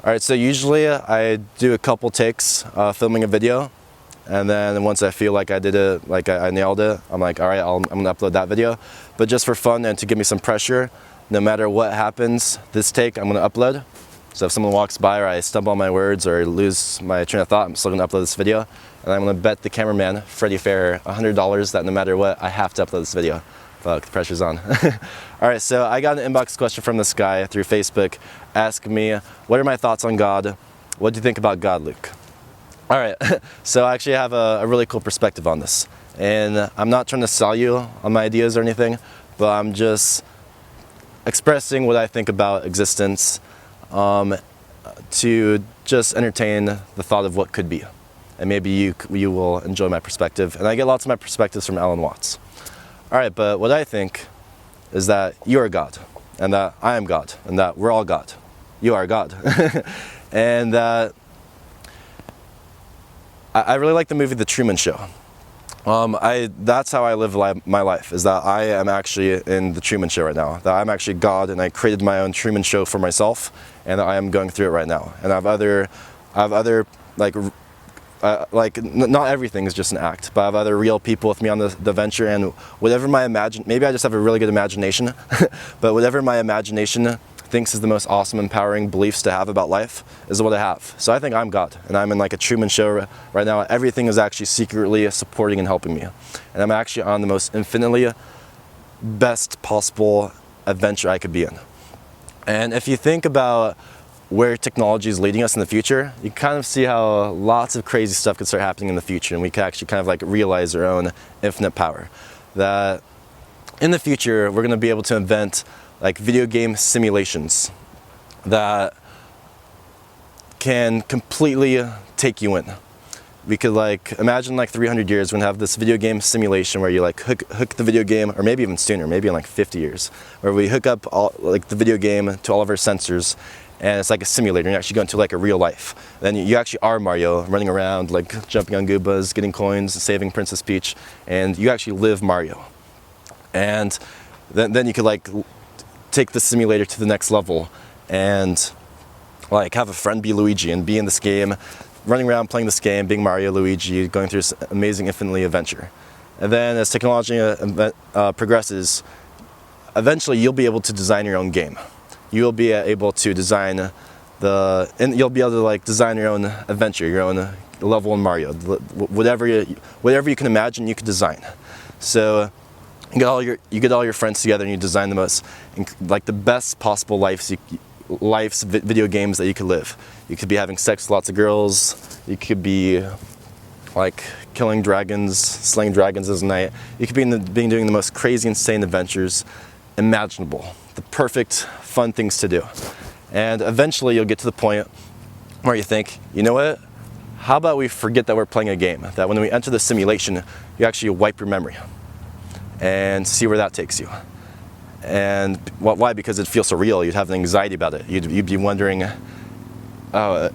Alright, so usually I do a couple takes filming a video, and then once I feel like I did it, like I nailed it, I'm like, alright, I'm gonna upload that video. But just for fun and to give me some pressure, no matter what happens, this take I'm gonna upload. So if someone walks by or I stumble on my words or lose my train of thought, I'm still gonna upload this video. And I'm gonna bet the cameraman, Freddie Fair, $100 that no matter what, I have to upload this video. Fuck, the pressure's on. Alright, so I got an inbox question from this guy through Facebook asking me, what are my thoughts on God? What do you think about God, Luke? Alright, so I actually have a really cool perspective on this. And I'm not trying to sell you on my ideas or anything, but I'm just expressing what I think about existence to just entertain the thought of what could be. And maybe you will enjoy my perspective. And I get lots of my perspectives from Alan Watts. Alright, but what I think is that you are God, and that I am God, and that we're all God. You are God. And that I really like the movie The Truman Show. That's how I live my life, is that I am actually in The Truman Show right now. That I'm actually God, and I created my own Truman Show for myself, and I am going through it right now. And I have other not everything is just an act, but I have other real people with me on the venture, and whatever maybe I just have a really good imagination, but whatever my imagination thinks is the most awesome, empowering beliefs to have about life is what I have. So I think I'm God, and I'm in like a Truman Show right now. Everything is actually secretly supporting and helping me, and I'm actually on the most infinitely best possible adventure I could be in. And if you think about where technology is leading us in the future, you kind of see how lots of crazy stuff could start happening in the future, and we can actually kind of like realize our own infinite power. That in the future, we're going to be able to invent like video game simulations that can completely take you in. We could like imagine like 300 years we're gonna have this video game simulation where you like hook the video game, or maybe even sooner, maybe in like 50 years, where we hook up like the video game to all of our sensors, and it's like a simulator. You actually go into like a real life. Then you actually are Mario, running around, like jumping on Goombas, getting coins, saving Princess Peach, and you actually live Mario. And then you could like take the simulator to the next level and like have a friend be Luigi and be in this game, running around playing this game, being Mario, Luigi, going through this amazing infinitely adventure. And then as technology progresses, eventually you'll be able to design your own game. You'll be able to design you'll be able to like design your own adventure, your own level in Mario. Whatever you can imagine, you can design. So you get all your friends together and you design the most, like the best possible life's video games that you could live. You could be having sex with lots of girls. You could be like killing dragons, slaying dragons as a knight. You could be doing the most crazy, insane adventures imaginable. The perfect, fun things to do. And eventually you'll get to the point where you think, you know what? How about we forget that we're playing a game? That when we enter the simulation, you actually wipe your memory and see where that takes you. And why? Because it feels so real. You'd have an anxiety about it. You'd be wondering, oh,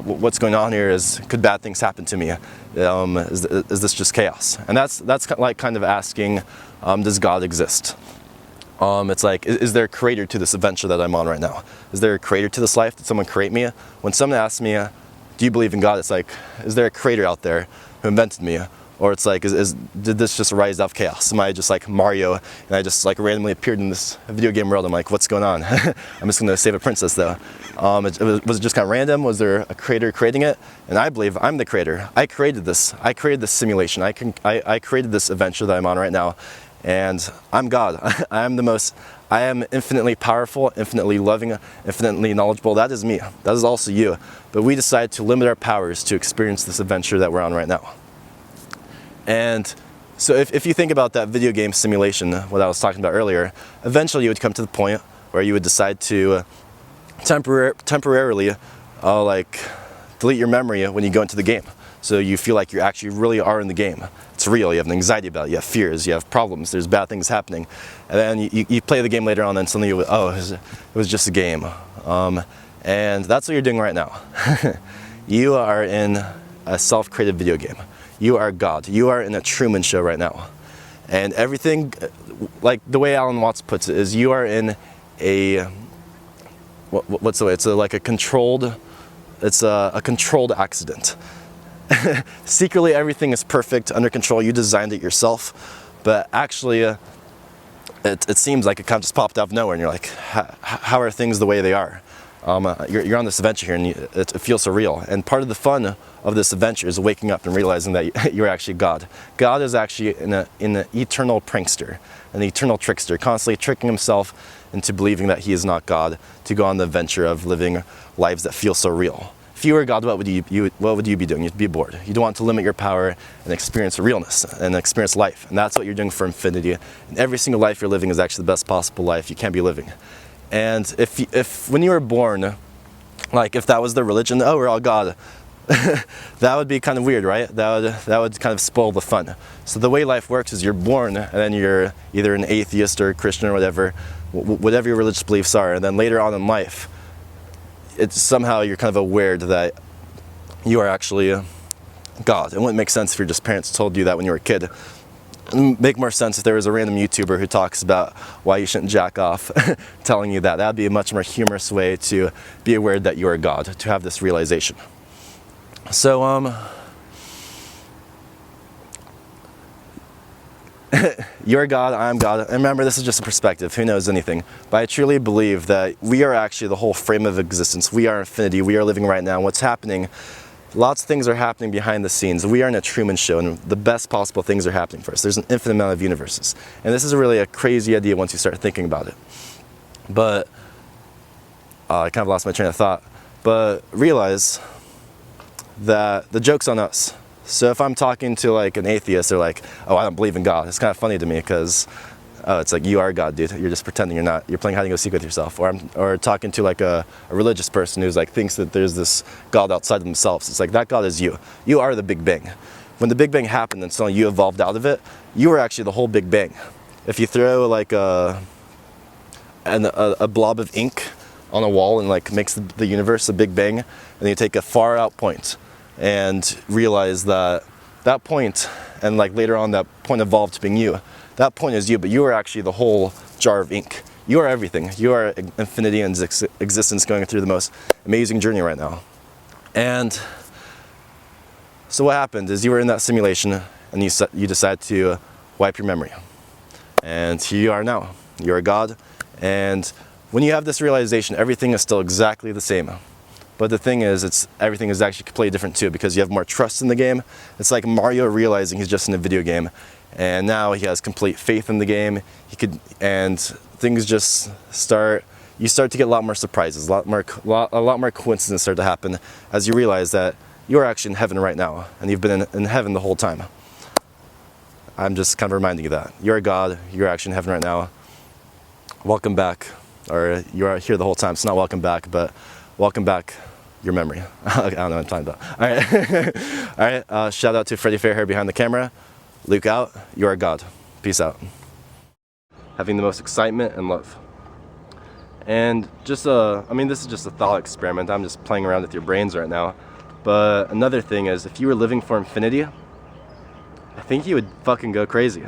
what's going on here? Could bad things happen to me? Is this just chaos? And that's like kind of asking, does God exist? It's like, is there a creator to this adventure that I'm on right now? Is there a creator to this life? Did someone create me? When someone asks me, do you believe in God? It's like, is there a creator out there who invented me? Or it's like, did this just rise out of chaos? Am I just like Mario and I just like randomly appeared in this video game world? I'm like, what's going on? I'm just gonna save a princess though. Was it just kind of random? Was there a creator creating it? And I believe I'm the creator. I created this. I created this simulation. I created this adventure that I'm on right now. And I'm God. I am infinitely powerful, infinitely loving, infinitely knowledgeable. That is me. That is also you. But we decide to limit our powers to experience this adventure that we're on right now. And so if you think about that video game simulation, what I was talking about earlier, eventually you would come to the point where you would decide to temporarily like delete your memory when you go into the game. So you feel like you actually really are in the game. It's real, you have an anxiety about it, you have fears, you have problems, there's bad things happening. And then you play the game later on and suddenly it was just a game. And that's what you're doing right now. You are in a self-created video game. You are God. You are in a Truman Show right now. And everything, like the way Alan Watts puts it, is you are in what's the way? It's like a controlled, it's a controlled accident. Secretly, everything is perfect, under control. You designed it yourself, but actually, it seems like it kind of just popped out of nowhere, and you're like, how are things the way they are? You're on this adventure here, and it feels so real. And part of the fun of this adventure is waking up and realizing that you're actually God. God is actually an eternal prankster, an eternal trickster, constantly tricking himself into believing that he is not God, to go on the adventure of living lives that feel so real. If you were God, what would you be doing? You'd be bored. You'd want to limit your power and experience realness and experience life. And that's what you're doing for infinity. And every single life you're living is actually the best possible life you can be living. And if when you were born, like if that was the religion, oh, we're all God, that would be kind of weird, right? That would kind of spoil the fun. So the way life works is you're born, and then you're either an atheist or a Christian or whatever your religious beliefs are. And then later on in life, it's somehow you're kind of aware that you are actually God. It wouldn't make sense if your just parents told you that when you were a kid. It would make more sense if there was a random YouTuber who talks about why you shouldn't jack off telling you that. That'd be a much more humorous way to be aware that you are God, to have this realization. So, you're God, I'm God. And remember, this is just a perspective. Who knows anything? But I truly believe that we are actually the whole frame of existence. We are infinity. We are living right now. What's happening? Lots of things are happening behind the scenes. We are in a Truman Show, and the best possible things are happening for us. There's an infinite amount of universes. And this is really a crazy idea once you start thinking about it. But I kind of lost my train of thought. But realize that the joke's on us. So if I'm talking to like an atheist, they're like, oh, I don't believe in God. It's kind of funny to me because it's like, you are God, dude. You're just pretending you're not. You're playing hide and go seek with yourself. Or talking to like a religious person who's like thinks that there's this God outside of themselves. It's like, that God is you. You are the Big Bang. When the Big Bang happened and suddenly you evolved out of it, you were actually the whole Big Bang. If you throw like a blob of ink on a wall and like makes the universe a Big Bang, and you take a far out point and realize that that point, and like later on that point evolved to being you. That point is you, but you are actually the whole jar of ink. You are everything. You are infinity and existence going through the most amazing journey right now. And so what happened is you were in that simulation and you decided to wipe your memory. And here you are now. You are God. And when you have this realization, everything is still exactly the same. But the thing is, everything is actually completely different too, because you have more trust in the game. It's like Mario realizing he's just in a video game, and now he has complete faith in the game. And things just start. You start to get a lot more surprises, a lot more coincidences start to happen as you realize that you are actually in heaven right now, and you've been in heaven the whole time. I'm just kind of reminding you that you're God. You're actually in heaven right now. Welcome back, or you are here the whole time. It's not welcome back, but welcome back. Your memory. I don't know what I'm talking about. All right. All right. Shout out to Freddie Fairhair behind the camera. Luke out. You are God. Peace out. Having the most excitement and love. And just this is just a thought experiment. I'm just playing around with your brains right now. But another thing is, if you were living for infinity, I think you would fucking go crazy.